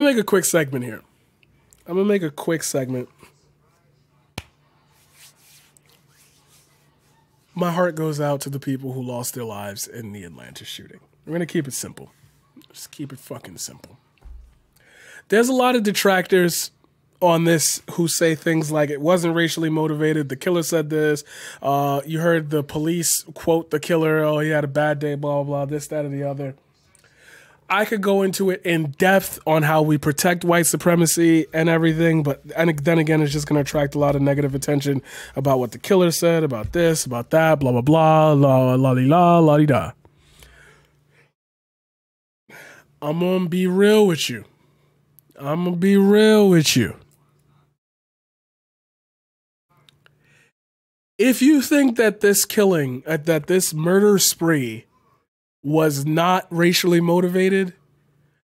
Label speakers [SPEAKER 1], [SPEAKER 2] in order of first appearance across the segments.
[SPEAKER 1] make a quick segment here. I'm gonna make a quick segment. My heart goes out to the people who lost their lives in the Atlanta shooting. We're gonna keep it simple. Just keep it fucking simple. There's a lot of detractors on this who say things like it wasn't racially motivated. The killer said this. You heard the police quote the killer. Oh, he had a bad day, blah, blah, blah, this, that, and the other. I could go into it in depth on how we protect white supremacy and everything, but then again, it's just going to attract a lot of negative attention about what the killer said, about this, about that, blah, blah, blah, la, la, la, la, la, da. I'm going to be real with you. I'm going to be real with you. If you think that this killing, that this murder spree was not racially motivated,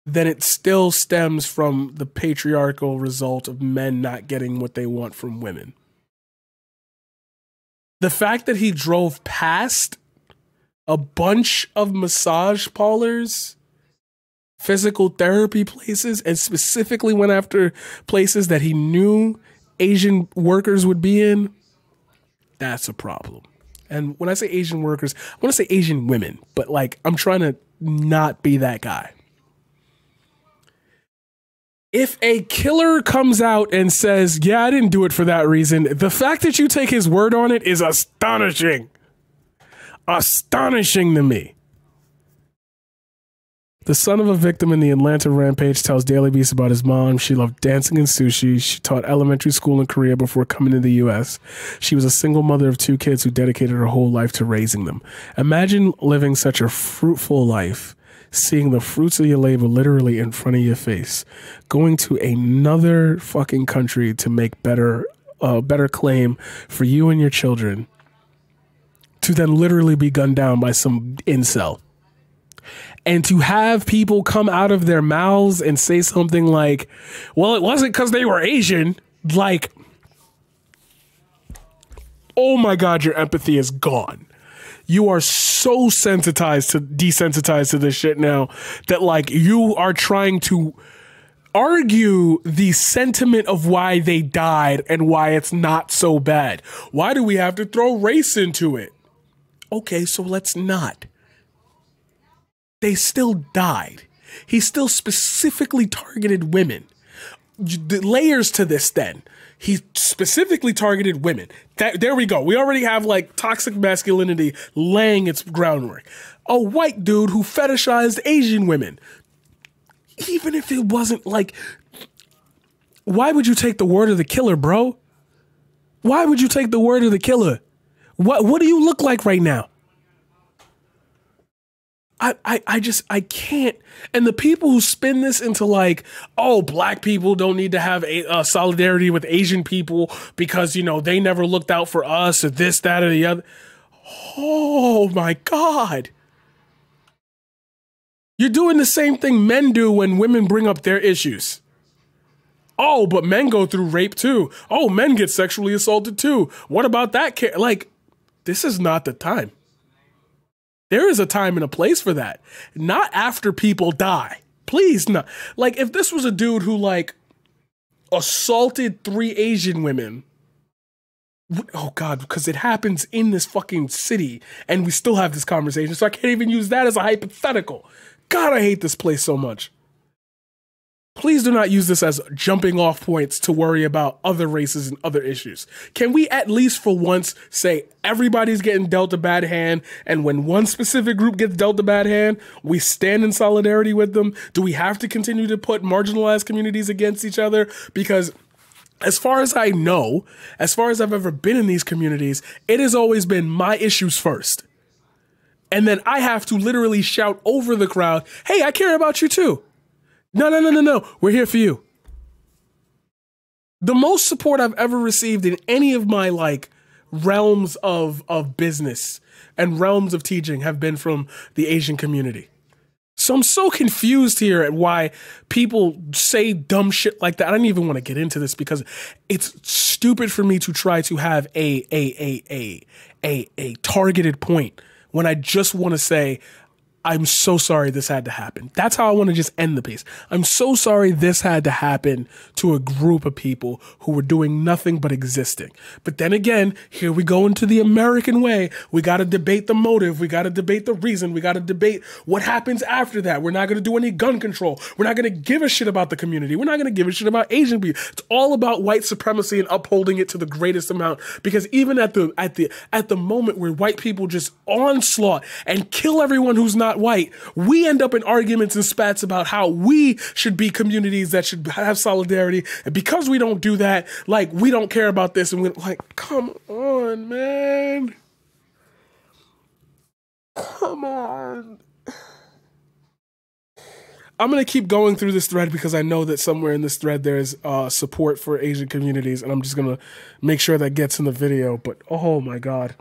[SPEAKER 1] then it still stems from the patriarchal result of men not getting what they want from women. The fact that he drove past a bunch of massage parlors, physical therapy places, and specifically went after places that he knew Asian workers would be in, that's a problem. And when I say Asian workers, I want to say Asian women, but like, I'm trying to not be that guy. If a killer comes out and says, yeah, I didn't do it for that reason, the fact that you take his word on it is astonishing. Astonishing to me. The son of a victim in the Atlanta rampage tells Daily Beast about his mom. She loved dancing and sushi. She taught elementary school in Korea before coming to the U.S. She was a single mother of 2 kids who dedicated her whole life to raising them. Imagine living such a fruitful life, seeing the fruits of your labor literally in front of your face, going to another fucking country to make better claim for you and your children, to then literally be gunned down by some incel. And to have people come out of their mouths and say something like, well, it wasn't because they were Asian. Like, oh my God, your empathy is gone. You are so desensitized to this shit now that like you are trying to argue the sentiment of why they died and why it's not so bad. Why do we have to throw race into it? Okay, so let's not. They still died. He still specifically targeted women. The layers to this then. He specifically targeted women. There we go. We already have like toxic masculinity laying its groundwork. A white dude who fetishized Asian women. Even if it wasn't like, why would you take the word of the killer, bro? Why would you take the word of the killer? What do you look like right now? I can't. And the people who spin this into like, oh, black people don't need to have solidarity with Asian people because, you know, they never looked out for us or this, that, or the other. Oh my God. You're doing the same thing men do when women bring up their issues. Oh, but men go through rape too. Oh, men get sexually assaulted too. What about that? Like, this is not the time. There is a time and a place for that. Not after people die. Please, not. Like, if this was a dude who, like, assaulted 3 Asian women. Oh, God, because it happens in this fucking city, and we still have this conversation, so I can't even use that as a hypothetical. God, I hate this place so much. Please do not use this as jumping off points to worry about other races and other issues. Can we at least for once say everybody's getting dealt a bad hand, and when one specific group gets dealt a bad hand, we stand in solidarity with them? Do we have to continue to put marginalized communities against each other? Because as far as I know, as far as I've ever been in these communities, it has always been my issues first. And then I have to literally shout over the crowd, hey, I care about you too. No. We're here for you. The most support I've ever received in any of my like realms of business and realms of teaching have been from the Asian community. So I'm so confused here at why people say dumb shit like that. I don't even want to get into this because it's stupid for me to try to have a targeted point when I just want to say I'm so sorry this had to happen. That's how I want to just end the piece. I'm so sorry this had to happen to a group of people who were doing nothing but existing. But then again, here we go into the American way. We got to debate the motive. We got to debate the reason. We got to debate what happens after that. We're not going to do any gun control. We're not going to give a shit about the community. We're not going to give a shit about Asian people. It's all about white supremacy and upholding it to the greatest amount. Because even at the moment where white people just onslaught and kill everyone who's not white, we end up in arguments and spats about how we should be communities that should have solidarity. And because we don't do that, like, we don't care about this. And we're like, come on, man. Come on. I'm going to keep going through this thread because I know that somewhere in this thread there is support for Asian communities, and I'm just going to make sure that gets in the video. But oh my God.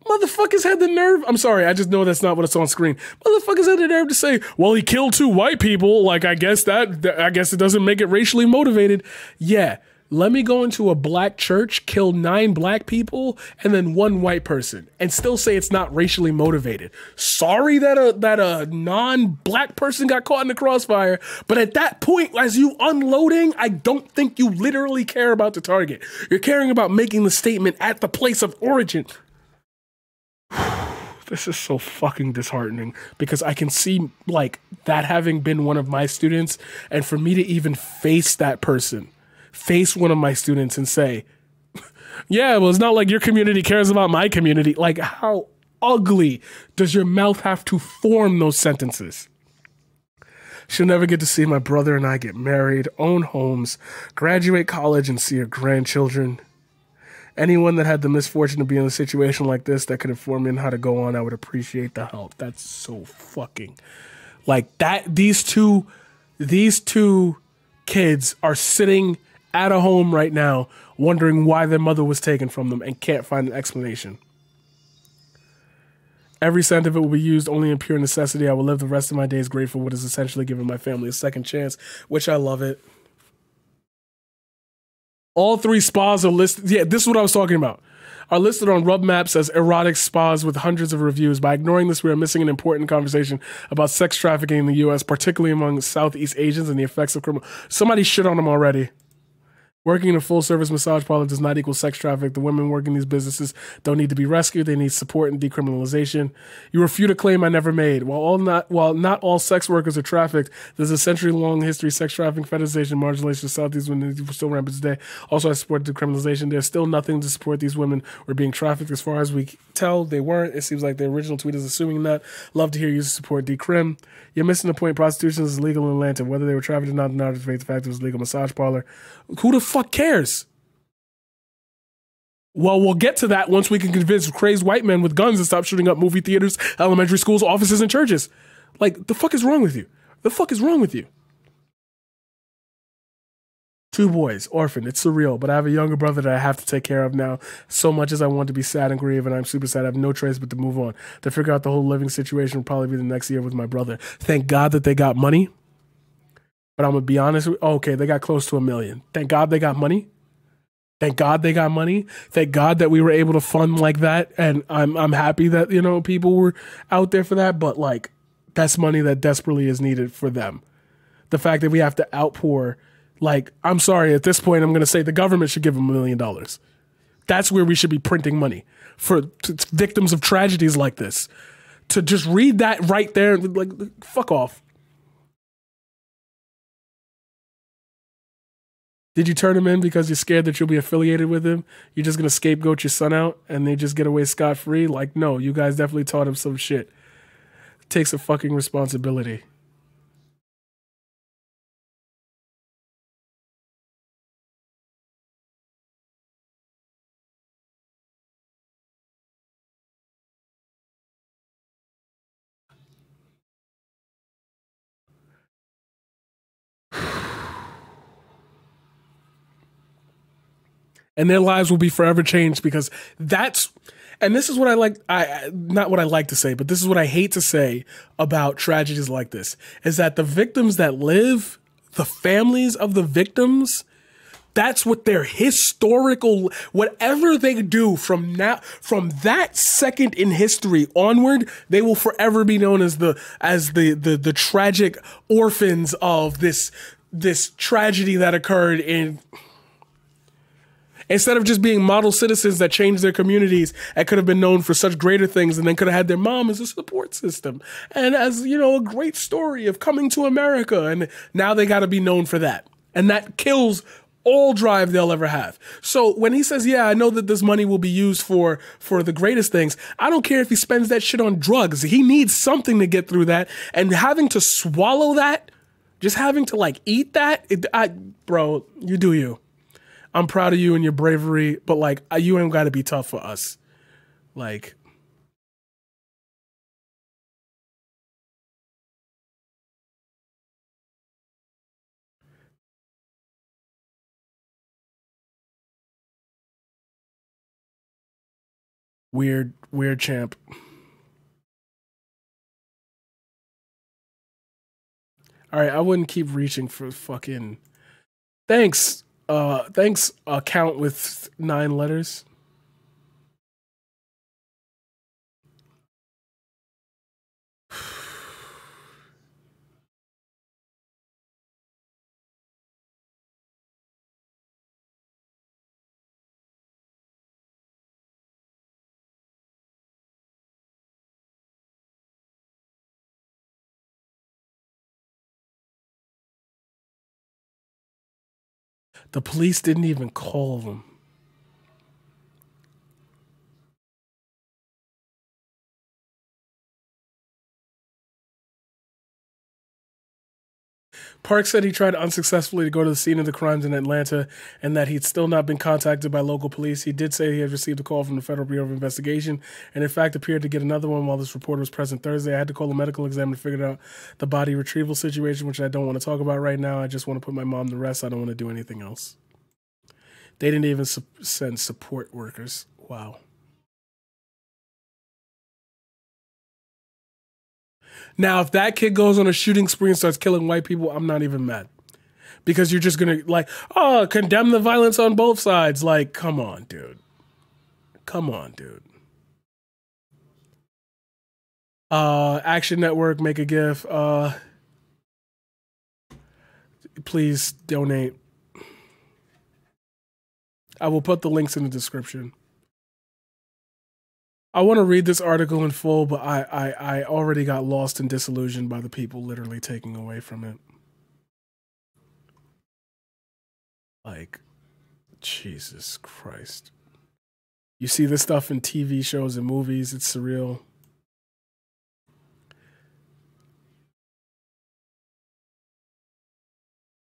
[SPEAKER 1] Motherfuckers had the nerve. I'm sorry, I just know that's not what's on screen. Motherfuckers had the nerve to say, well, he killed 2 white people. Like, I guess it doesn't make it racially motivated. Yeah. Let me go into a black church, kill 9 black people, and then 1 white person, and still say it's not racially motivated. Sorry that a non-black person got caught in the crossfire, but at that point, as you unloading, I don't think you literally care about the target. You're caring about making the statement at the place of origin. This is so fucking disheartening because I can see, like, that having been one of my students, and for me to even face that person, face one of my students and say, yeah, well, it's not like your community cares about my community. Like, how ugly does your mouth have to form those sentences? She'll never get to see my brother and I get married, own homes, graduate college, and see her grandchildren. Anyone that had the misfortune to be in a situation like this that could inform me on how to go on, I would appreciate the help. That's so fucking, like, that. These two kids are sitting at a home right now wondering why their mother was taken from them and can't find an explanation. Every cent of it will be used only in pure necessity. I will live the rest of my days grateful for what is essentially giving my family a second chance, which I love it. All 3 spas are listed. Yeah, this is what I was talking about. Are listed on Rub Maps as erotic spas with hundreds of reviews. By ignoring this, we are missing an important conversation about sex trafficking in the U.S., particularly among Southeast Asians and the effects of criminal. Somebody shit on them already. Working in a full-service massage parlor does not equal sex traffic. The women working these businesses don't need to be rescued. They need support and decriminalization. You refute a claim I never made. While not all sex workers are trafficked, there's a century-long history of sex trafficking, fetishization, marginalization of Southeast women still rampant today. Also, I support decriminalization. There's still nothing to support these women were being trafficked. As far as we tell, they weren't. It seems like the original tweet is assuming that. Love to hear you support decrim. You're missing the point. Prostitution is illegal in Atlanta. Whether they were trafficked or not, the fact it was a legal massage parlor. Who the fuck cares? Well, we'll get to that once we can convince crazed white men with guns to stop shooting up movie theaters, elementary schools, offices, and churches. Like, the fuck is wrong with you? The fuck is wrong with you? 2 boys, orphan. It's surreal, but I have a younger brother that I have to take care of now. So much as I want to be sad and grieve, and I'm super sad, I have no choice but to move on. To figure out the whole living situation will probably be the next year with my brother. Thank God that they got money. But I'm going to be honest with you. Okay, they got close to $1 million. Thank God they got money. Thank God they got money. Thank God that we were able to fund like that. And I'm happy that, you know, people were out there for that. But, like, that's money that desperately is needed for them. The fact that we have to outpour, like, I'm sorry, at this point, I'm going to say the government should give them $1 million. That's where we should be printing money for victims of tragedies like this. To just read that right there, like, fuck off. Did you turn him in because you're scared that you'll be affiliated with him? You're just going to scapegoat your son out and they just get away scot-free? Like, no, you guys definitely taught him some shit. It takes a fucking responsibility. And their lives will be forever changed because that's, and this is what I like, not what I like to say, but this is what I hate to say about tragedies like this, is that the victims that live, the families of the victims, That's what their historical, whatever they do from that second in history onward, they will forever be known as the tragic orphans of this tragedy that occurred in. Instead of just being model citizens that changed their communities and could have been known for such greater things and then could have had their mom as a support system and as, a great story of coming to America. And now they got to be known for that. And that kills all drive they'll ever have. So when he says, yeah, I know that this money will be used for the greatest things, I don't care if he spends that shit on drugs. He needs something to get through that. And having to swallow that, just having to eat that, bro, you do you. I'm proud of you and your bravery, but you ain't got to be tough for us. Weird champ. All right, I wouldn't keep reaching for fucking. Thanks, account with 9 letters. The police didn't even call them. Park said he tried unsuccessfully to go to the scene of the crimes in Atlanta and that he'd still not been contacted by local police. He did say he had received a call from the Federal Bureau of Investigation and in fact appeared to get another one while this reporter was present Thursday. I had to call a medical examiner to figure out the body retrieval situation, which I don't want to talk about right now. I just want to put my mom to rest. I don't want to do anything else. They didn't even send support workers. Wow. Now, if that kid goes on a shooting spree and starts killing white people, I'm not even mad. Because you're just going to, condemn the violence on both sides. Come on, dude. Come on, dude. Action Network, make a GIF. Please donate. I will put the links in the description. I want to read this article in full, but I already got lost and disillusioned by the people literally taking away from it. Jesus Christ. You see this stuff in TV shows and movies, it's surreal.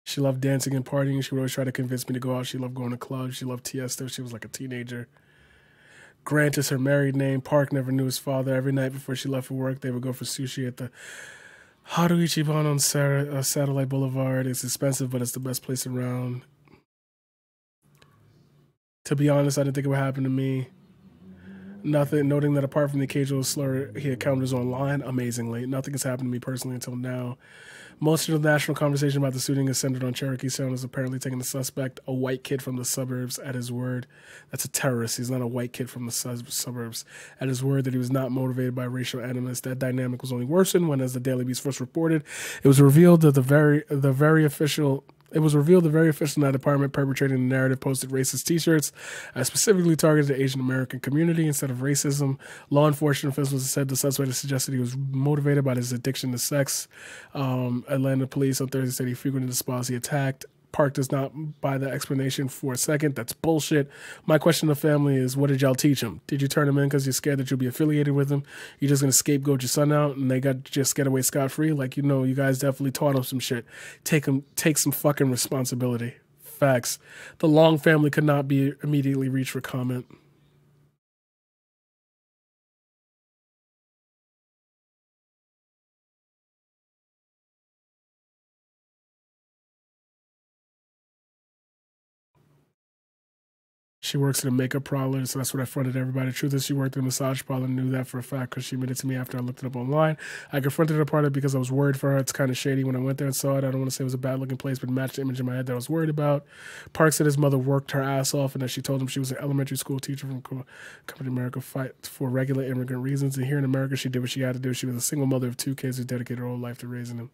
[SPEAKER 1] She loved dancing and partying. She would always try to convince me to go out. She loved going to clubs. She loved Tiesto. She was like a teenager. Grant is her married name. Park never knew his father. Every night before she left for work, they would go for sushi at the Haru Ichiban on Satellite Boulevard. It's expensive, but it's the best place around. To be honest, I didn't think it would happen to me. Nothing, noting that apart from the occasional slur he encounters online, amazingly, nothing has happened to me personally until now. Most of the national conversation about the shooting is centered on Cherokee Sound is apparently taking the suspect, a white kid from the suburbs, at his word. That's a terrorist. He's not a white kid from the suburbs. At his word that he was not motivated by racial animus. That dynamic was only worsened when, as the Daily Beast first reported, it was revealed that the very official in that department perpetrating the narrative posted racist T-shirts specifically targeted the Asian American community instead of racism. Law enforcement officials said the suspect suggested he was motivated by his addiction to sex. Atlanta police on Thursday said he frequented the spots he attacked. Park does not buy the explanation for a second. That's bullshit. My question to the family is, what did y'all teach him? Did you turn him in because you're scared that you'll be affiliated with him? You're just going to scapegoat your son out and they got to just get away scot-free? You guys definitely taught him some shit. Take some fucking responsibility. Facts. The Long family could not be immediately reached for comment. She works at a makeup parlor, so that's what I fronted everybody. The truth is, she worked at a massage parlor and knew that for a fact because she admitted to me after I looked it up online. I confronted her part of it because I was worried for her. It's kind of shady when I went there and saw it. I don't want to say it was a bad-looking place, but it matched the image in my head that I was worried about. Park said his mother worked her ass off and that she told him she was an elementary school teacher from Company America, fight for regular immigrant reasons. And here in America, she did what she had to do. She was a single mother of 2 kids who dedicated her whole life to raising them.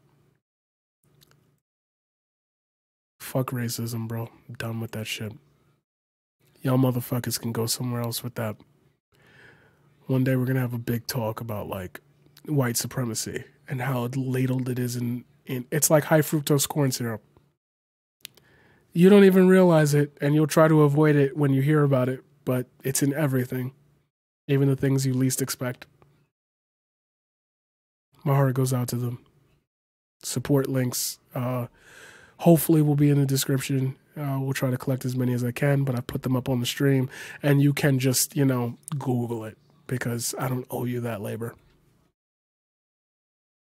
[SPEAKER 1] Fuck racism, bro. I'm done with that shit. Y'all motherfuckers can go somewhere else with that. One day we're gonna have a big talk about like white supremacy and how ladled it is in it's like high fructose corn syrup. You don't even realize it and you'll try to avoid it when you hear about it, but it's in everything. Even the things you least expect. My heart goes out to them. Support links hopefully will be in the description. We'll try to collect as many as I can, but I put them up on the stream and you can just, Google it because I don't owe you that labor.